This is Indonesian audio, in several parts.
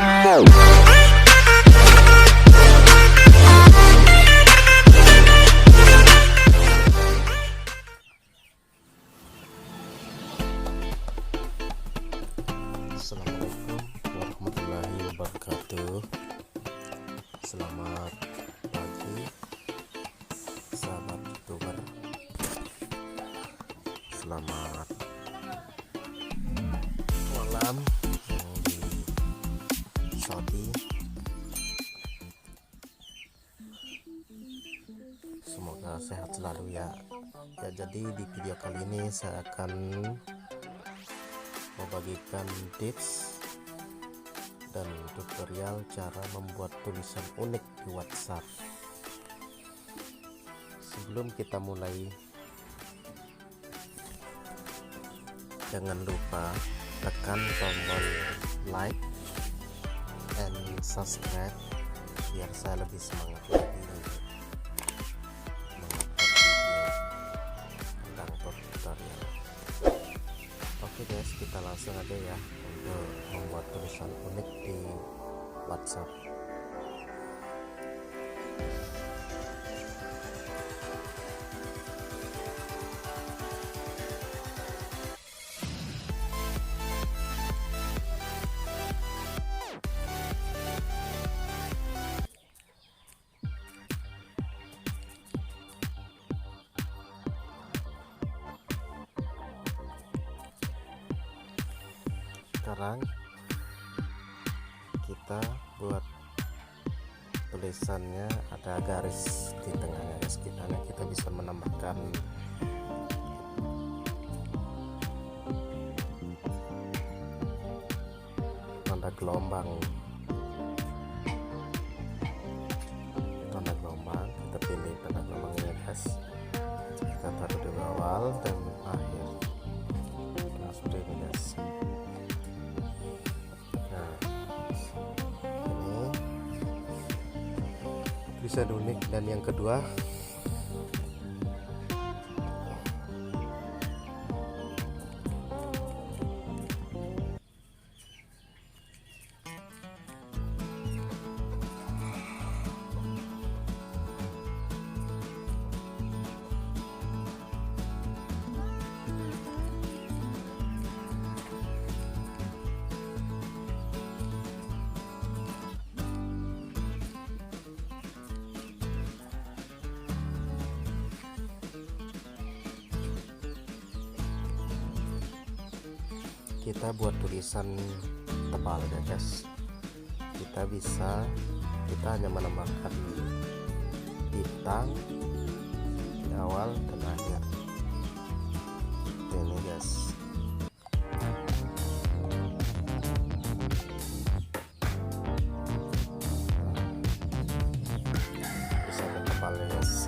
Assalamualaikum warahmatullahi wabarakatuh. Selamat pagi sahabat youtuber, selamat malam yang di Saudi. Semoga sehat selalu ya. Jadi di video kali ini saya akan membagikan tips dan tutorial cara membuat tulisan unik di WhatsApp. Sebelum kita mulai, jangan lupa tekan tombol like and subscribe biar saya lebih semangat lagi mengupload video tentang tutorial. Oke guys, kita langsung aja ya untuk membuat tulisan unik di WhatsApp. Sekarang kita buat tulisannya ada garis di tengahnya guys. Kita bisa menambahkan tanda gelombang. Kita pilih tanda gelombangnya guys. Kita taruh di awal dan akhir. Nah, seperti ini guys. Tulisan unik. Dan yang kedua, kita buat tulisan tebal ya guys. Kita hanya menambahkan bintang di awal dan akhir. Ini guys. Bisa tebal ya guys.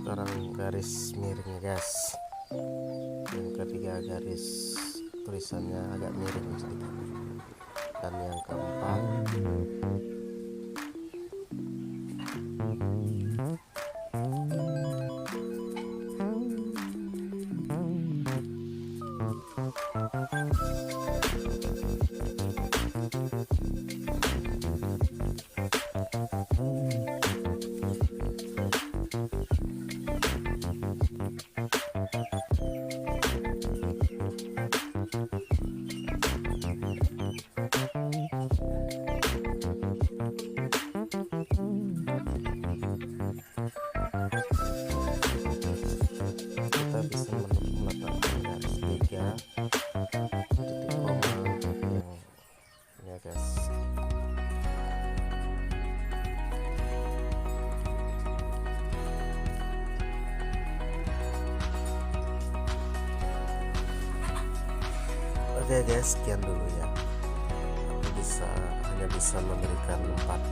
Sekarang garis miringnya guys. Yang ketiga garis tulisannya agak miring sedikit. Dan yang keempat Oke guys, sekian dulu ya. Aku hanya bisa memberikan 4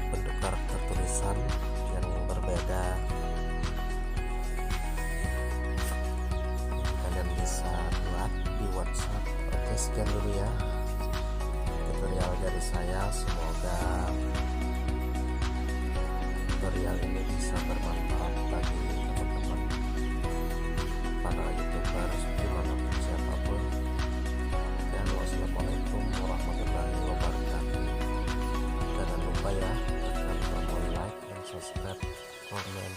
bentuk karakter tulisan yang berbeda. Kalian bisa buat di WhatsApp. Oke, sekian dulu ya tutorial dari saya. Semoga tutorial ini bisa bermanfaat bagi teman-teman para YouTubers dimanapun siapapun. Dan wassalamualaikum warahmatullahi wabarakatuh. Jangan lupa ya, tekan tombol like dan subscribe, komen,